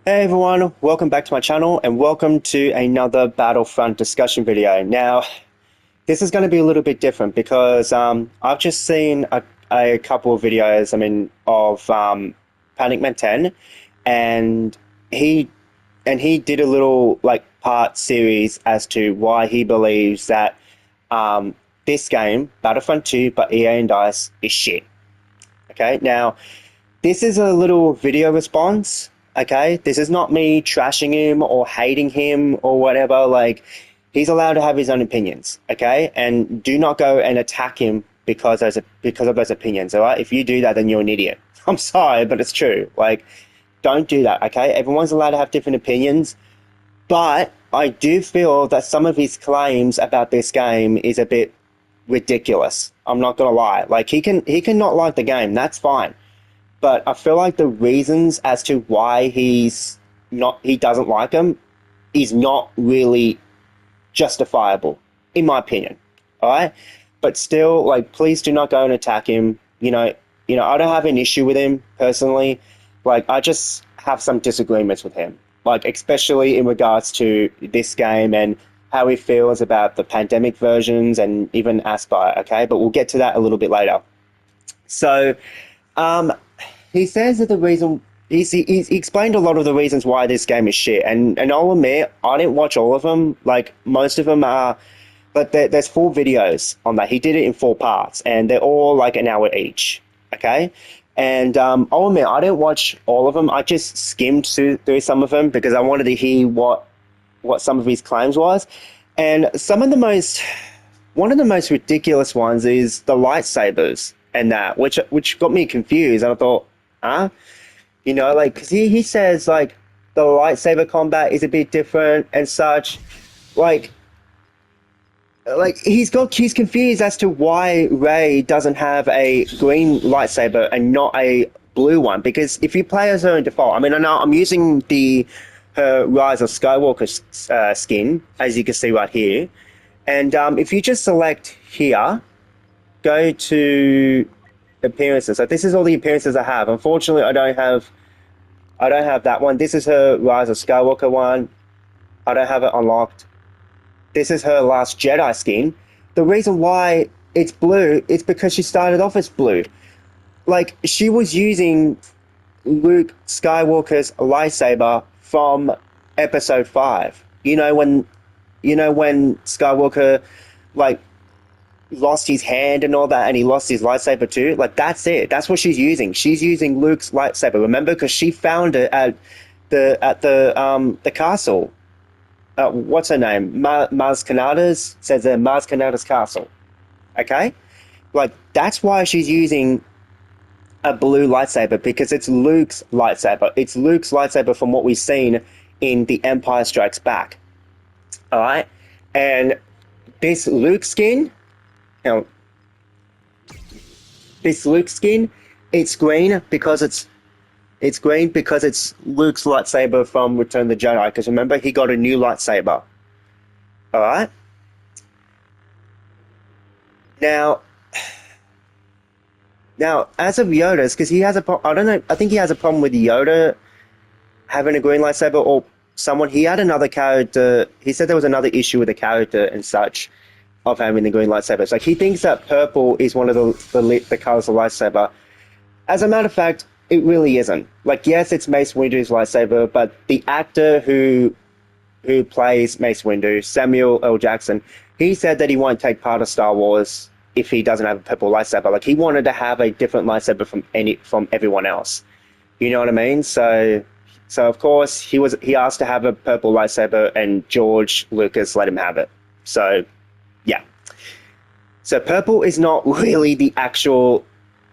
Hey everyone, welcome back to my channel and welcome to another Battlefront discussion video. Now, this is going to be a little bit different because I've just seen a couple of videos, of Panicman10, and he he did a little like part series as to why he believes that this game, Battlefront 2 by EA and DICE, is shit. Okay, now this is a little video response. Okay, this is not me trashing him or hating him or whatever. Like, he's allowed to have his own opinions. Okay, and do not go and attack him because of those opinions. All right, if you do that, then you're an idiot. I'm sorry, but it's true. Like, don't do that. Okay, everyone's allowed to have different opinions, but I do feel that some of his claims about this game is a bit ridiculous. I'm not gonna lie. Like, he can not like the game. That's fine. But I feel like the reasons as to why he doesn't like him is not really justifiable, in my opinion. All right, but still, like, please do not go and attack him. I don't have an issue with him personally. Like, I just have some disagreements with him, like especially in regards to this game and how he feels about the pandemic versions and even Aspire. Okay, but we'll get to that a little bit later. So, um, he says that the reason he's explained a lot of the reasons why this game is shit, and I'll admit I didn't watch all of them. Like, most of them are, but there's 4 videos on that. He did it in 4 parts, and they're all like an hour each. Okay, and I'll admit I didn't watch all of them. I just skimmed through some of them because I wanted to hear what some of his claims was, and one of the most ridiculous ones is the lightsabers and that, which got me confused. And I thought, huh? Like, because he says, like, the lightsaber combat is a bit different and such. Like, he's confused as to why Rey doesn't have a green lightsaber and not a blue one. Because if you play as her in default, I know I'm using her Rise of Skywalker skin, as you can see right here. And if you just select here, go to appearances. So this is all the appearances I have. Unfortunately, I don't have that one. This is her Rise of Skywalker one. I don't have it unlocked. This is her Last Jedi skin. The reason why it's blue is because she started off as blue. Like, she was using Luke Skywalker's lightsaber from Episode 5. When Skywalker, like, lost his hand and all that, and he lost his lightsaber too. Like, that's it. That's what she's using. She's using Luke's lightsaber. Remember, because she found it at the castle. What's her name? Maz Kanata's. Says Maz Kanata's castle. Okay, like, that's why she's using a blue lightsaber, because it's Luke's lightsaber. It's Luke's lightsaber from what we've seen in The Empire Strikes Back. All right, and this Luke skin. Now, this Luke skin, it's green because it's Luke's lightsaber from Return of the Jedi. Because remember, he got a new lightsaber. All right. Now, as of Yoda's, because he has I don't know. I think he has a problem with Yoda having a green lightsaber, or someone. He had another character. He said there was another issue with the character and such, of having the green lightsabers. Like, he thinks that purple is one of the colors of lightsaber. As a matter of fact, it really isn't. Like, yes, it's Mace Windu's lightsaber, but the actor who plays Mace Windu, Samuel L. Jackson, he said that he won't take part of Star Wars if he doesn't have a purple lightsaber. Like, he wanted to have a different lightsaber from everyone else. You know what I mean? So of course he asked to have a purple lightsaber, and George Lucas let him have it. So, yeah. So purple is not really the actual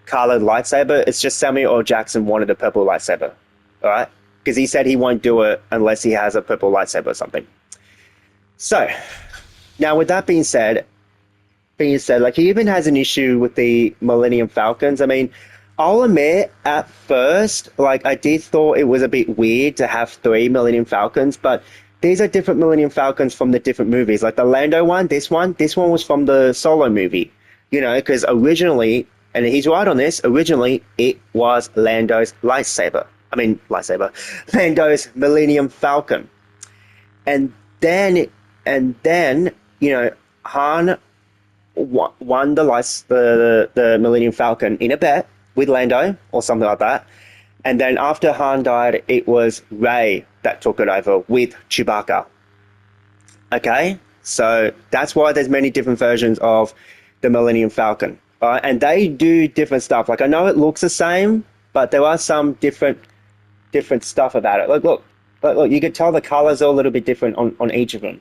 colored lightsaber. It's just Samuel L. Jackson wanted a purple lightsaber. All right? Because he said he won't do it unless he has a purple lightsaber or something. So, now with that being said, like, he even has an issue with the Millennium Falcons. I'll admit, at first, like, I did thought it was a bit weird to have 3 Millennium Falcons, but these are different Millennium Falcons from the different movies. Like the Lando one, this one was from the Solo movie. Because originally, and he's right on this, originally it was Lando's lightsaber. lightsaber, Lando's Millennium Falcon. And then, Han won the Millennium Falcon in a bet with Lando or something like that. And then after Han died, it was Rey that took it over with Chewbacca. Okay, so that's why there's many different versions of the Millennium Falcon. And they do different stuff. Like, I know it looks the same, but there are some different stuff about it. Look, you can tell the colors are a little bit different on each of them.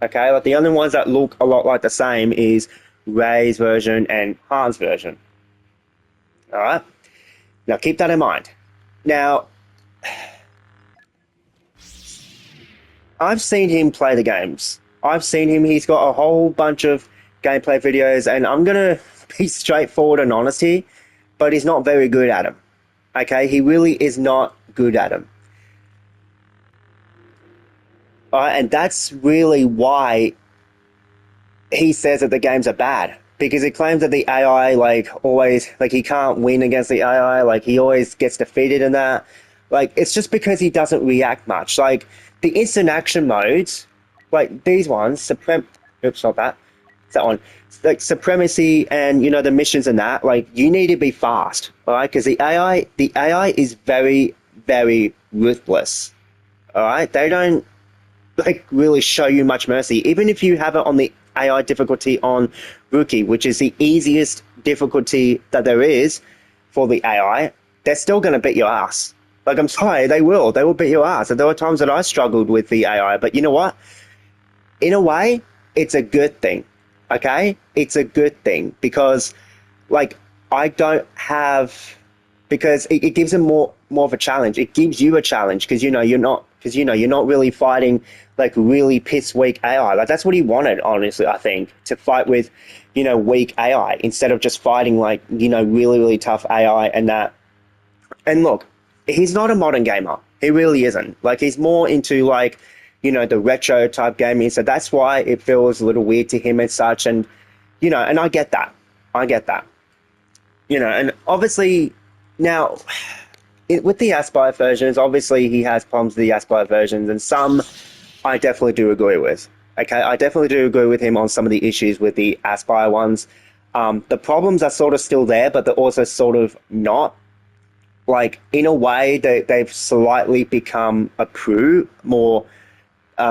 Okay, like the only ones that look a lot like the same is Rey's version and Han's version. All right, now keep that in mind. Now, I've seen him play the games. I've seen him. He's got a whole bunch of gameplay videos, and I'm gonna be straightforward and honest here, but he's not very good at them. Okay, he really is not good at them. And that's really why he says that the games are bad, because he claims that the AI, he can't win against the AI, like he always gets defeated in that. Like, it's just because he doesn't react much. Like, the instant action modes, like these ones, oops, not that. It's that one. Like Supremacy and, the missions and that, like, you need to be fast, all right? Because the AI is very, very ruthless, all right? They don't, really show you much mercy. Even if you have it on the AI difficulty on Rookie, which is the easiest difficulty that there is for the AI, they're still going to beat your ass. Like, I'm sorry, they will beat your ass. And there were times that I struggled with the AI, but you know what? In a way, it's a good thing, okay? It's a good thing because, because it gives them more of a challenge. It gives you a challenge because, you're not really fighting, really piss weak AI. Like, that's what he wanted, honestly, I think, to fight with, weak AI instead of just fighting, really, really tough AI and that. And look, he's not a modern gamer. He really isn't. Like, he's more into, the retro type gaming. So that's why it feels a little weird to him and such. And, and I get that. And obviously now with the Aspire versions, obviously he has problems with the Aspire versions, and some I definitely do agree with. Okay, I definitely do agree with him on some of the issues with the Aspire ones. The problems are sort of still there, but they're also sort of not. Like, in a way, they've slightly become more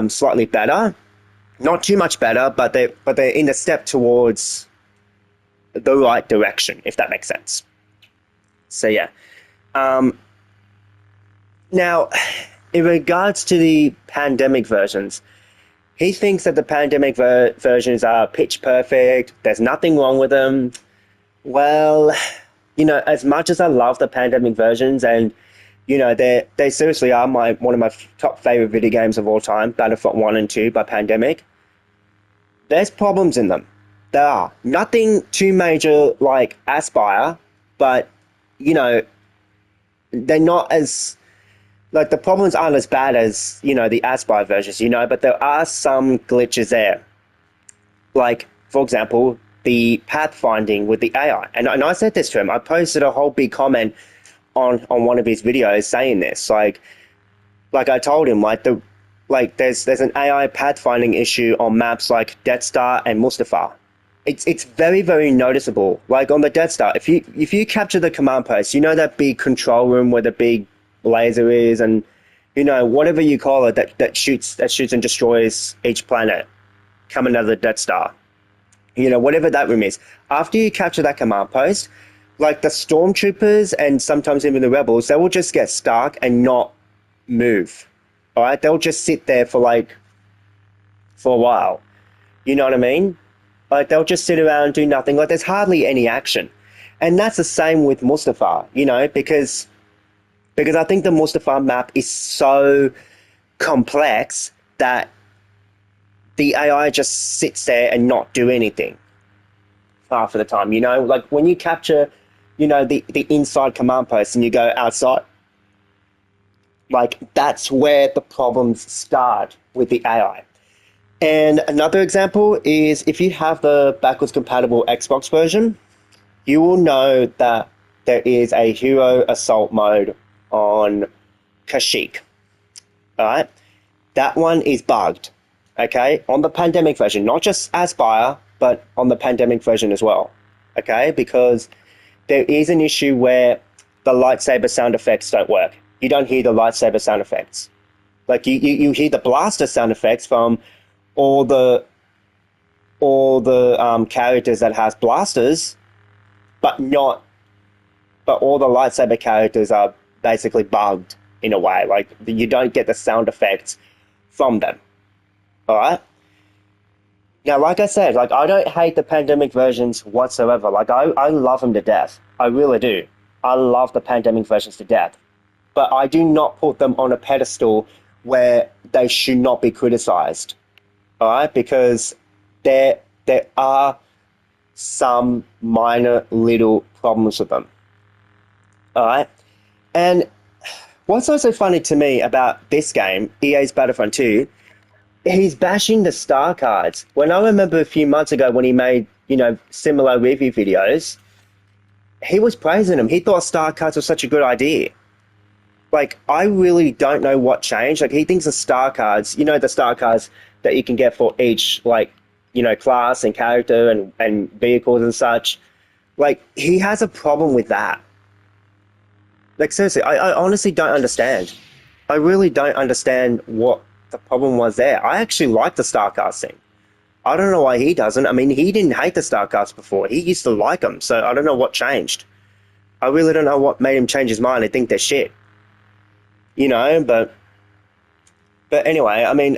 slightly better. Not too much better, but they're in a step towards the right direction, if that makes sense. So yeah. Now, in regards to the pandemic versions, he thinks that the pandemic versions are pitch perfect. There's nothing wrong with them. Well, as much as I love the pandemic versions, and they seriously are one of my top favorite video games of all time, Battlefront 1 and 2 by Pandemic, there's problems in them. There are. Nothing too major like Aspire, but they're not as, the problems aren't as bad as, the Aspire versions, but there are some glitches there. Like, for example, the pathfinding with the AI. And I said this to him. I posted a whole big comment on one of his videos saying this. Like I told him, there's an AI pathfinding issue on maps like Death Star and Mustafar. It's very, very noticeable. Like, on the Death Star, if you capture the command post, that big control room where the big laser is, and whatever you call it, that shoots and destroys each planet coming out of the Death Star. Whatever that room is. After you capture that command post, like the stormtroopers and sometimes even the rebels, they will just get stuck and not move. All right, they'll just sit there for a while. You know what I mean? Like, they'll just sit around and do nothing. Like, there's hardly any action. And that's the same with Mustafar, because I think the Mustafar map is so complex that the AI just sits there and not do anything half of the time. Like, when you capture, the inside command post and you go outside, like, that's where the problems start with the AI. And another example is, if you have the backwards compatible Xbox version, you will know that there is a hero assault mode on Kashyyyk. All right, that one is bugged. Okay, on the pandemic version, not just Aspire, but on the pandemic version as well. Okay, because there is an issue where the lightsaber sound effects don't work. You don't hear the lightsaber sound effects. Like you hear the blaster sound effects from all the characters that has blasters, but all the lightsaber characters are basically bugged in a way. Like you don't get the sound effects from them. All right. Now, like I said, like I don't hate the pandemic versions whatsoever. Like I love them to death. I really do. I love the pandemic versions to death. But I do not put them on a pedestal where they should not be criticized. All right, because there are some minor little problems with them. All right, and what's also funny to me about this game, EA's Battlefront 2, he's bashing the star cards. When I remember a few months ago when he made, similar review videos, he was praising them. He thought star cards were such a good idea. Like, I really don't know what changed. Like, he thinks the star cards, the star cards that you can get for each, class and character and vehicles and such. Like, he has a problem with that. Like, seriously, I honestly don't understand. I really don't understand what the problem was there. I actually like the star cards thing. I don't know why he doesn't. I mean, he didn't hate the star cards before. He used to like them, so I don't know what changed. I really don't know what made him change his mind and think they're shit. But anyway, I mean,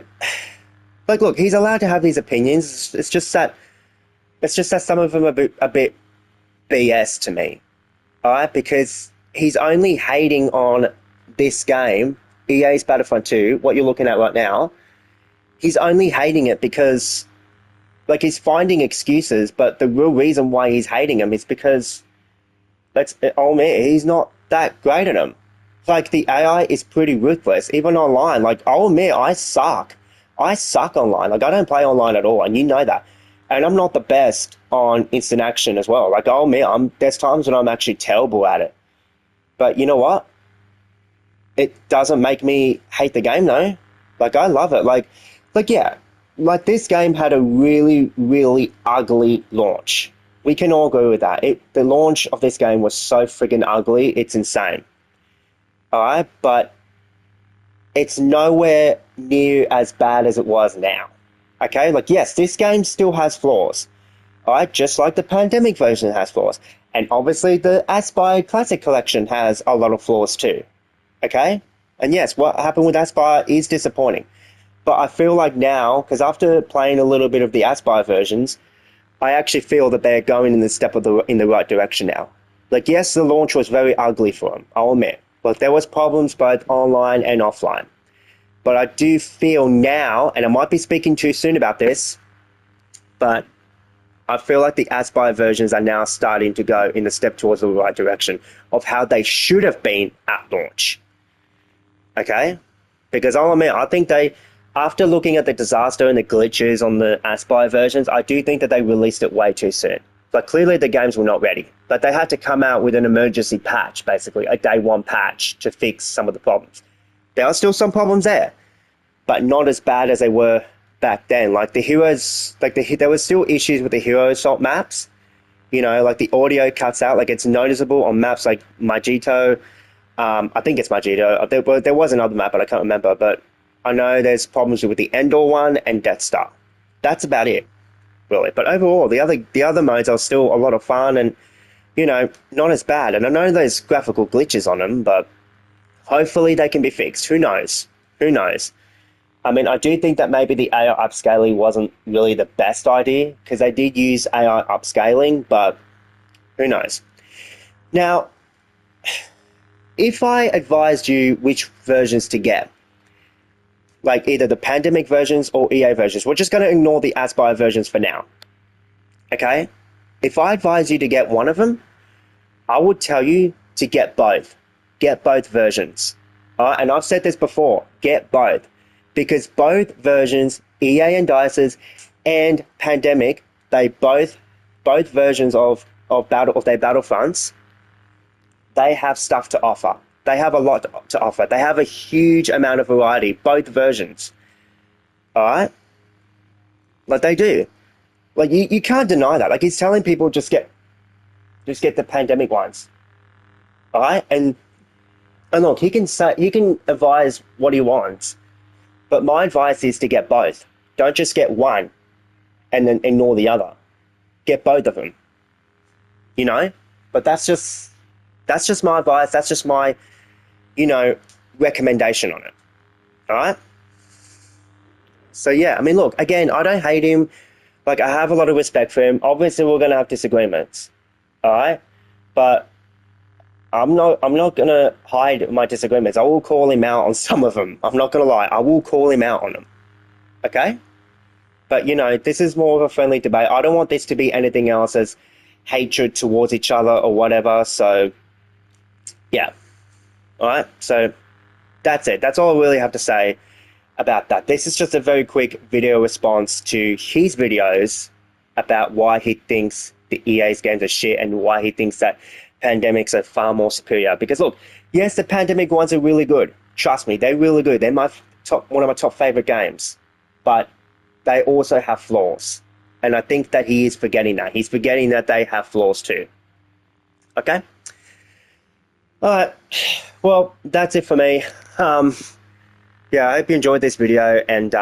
like, look, he's allowed to have his opinions. It's just that some of them are a bit BS to me. All right, because he's only hating on this game, EA's Battlefront 2, what you're looking at right now. He's only hating it because, like, he's finding excuses, but the real reason why he's hating him is because, he's not that great at him. Like, the AI is pretty ruthless, even online. Like, I'll admit, I suck. I suck online. Like, I don't play online at all, and you know that. And I'm not the best on instant action as well. Like, I'll admit, there's times when I'm actually terrible at it. But you know what? It doesn't make me hate the game, though. Like, I love it. Like, yeah. Like, this game had a really, really ugly launch. We can all agree with that. The launch of this game was so friggin' ugly, it's insane. Alright, but it's nowhere near as bad as it was now. Okay, like, yes, this game still has flaws. Alright, just like the pandemic version has flaws. And obviously the Aspire Classic Collection has a lot of flaws too. Okay? And yes, what happened with Aspire is disappointing. But I feel like now, because after playing a little bit of the Aspire versions, I actually feel that they're going in the right direction now. Like, yes, the launch was very ugly for them, I'll admit. Like, there was problems both online and offline. But I do feel now, and I might be speaking too soon about this, but I feel like the Aspire versions are now starting to go in the step towards the right direction of how they should have been at launch. Okay? Because I'll admit, I think after looking at the disaster and the glitches on the Aspire versions, I do think that they released it way too soon. Like, clearly the games were not ready. Like, they had to come out with an emergency patch, basically, a day one patch to fix some of the problems. There are still some problems there, but not as bad as they were back then. Like, the heroes, there were still issues with the hero assault maps. Like, the audio cuts out. Like, it's noticeable on maps like Magito. I think it's Magito. There was another map, but I can't remember. But I know there's problems with the Endor one and Death Star. That's about it, really. But overall, the other modes are still a lot of fun and, not as bad. And I know there's graphical glitches on them, but hopefully they can be fixed. Who knows? I mean, I do think that maybe the AI upscaling wasn't really the best idea, because they did use AI upscaling, but who knows? Now, if I advised you which versions to get, like either the pandemic versions or EA versions, we're just going to ignore the Aspire versions for now. Okay? If I advise you to get one of them, I would tell you to get both. Get both versions. And I've said this before, get both. Because both versions, EA and DICE's and Pandemic, they both versions of their Battlefronts, they have stuff to offer. They have a lot to offer. They have a huge amount of variety, both versions. All right? Like they do. Like you can't deny that. Like he's telling people just get the pandemic ones. All right? And look, he can advise what he wants. But my advice is to get both. Don't just get one and then ignore the other. Get both of them. You know? But that's just my advice. That's just my, recommendation on it. All right? So yeah, I mean, look, again, I don't hate him. Like, I have a lot of respect for him. Obviously, we're going to have disagreements. All right? But I'm not going to hide my disagreements. I will call him out on some of them. I'm not going to lie. I will call him out on them. Okay? But, this is more of a friendly debate. I don't want this to be anything else as hatred towards each other or whatever. So, yeah. All right? So, that's it. That's all I really have to say about that. This is just a very quick video response to his videos about why he thinks the EA's games are shit and why he thinks that Pandemics are far more superior. Because look, yes, the Pandemic ones are really good. Trust me, they're really good. They're one of my top favorite games. But they also have flaws. And I think that he is forgetting that. He's forgetting that they have flaws too. Okay? Alright. Well, that's it for me. Yeah, I hope you enjoyed this video. And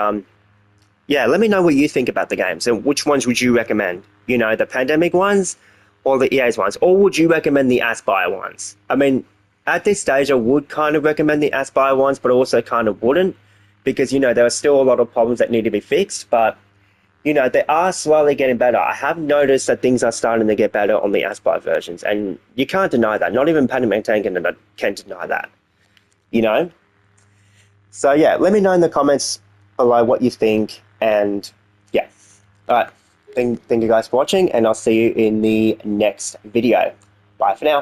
yeah, let me know what you think about the games. And which ones would you recommend? The Pandemic ones or the EA's ones? Or would you recommend the Aspire ones? I mean, at this stage, I would kind of recommend the Aspire ones, but also kind of wouldn't. Because, there are still a lot of problems that need to be fixed. But, they are slowly getting better. I have noticed that things are starting to get better on the Aspire versions. And you can't deny that. Not even Panicman10 can deny that. So, yeah, let me know in the comments below what you think. And, yeah. All right. Thank you guys for watching. And I'll see you in the next video. Bye for now.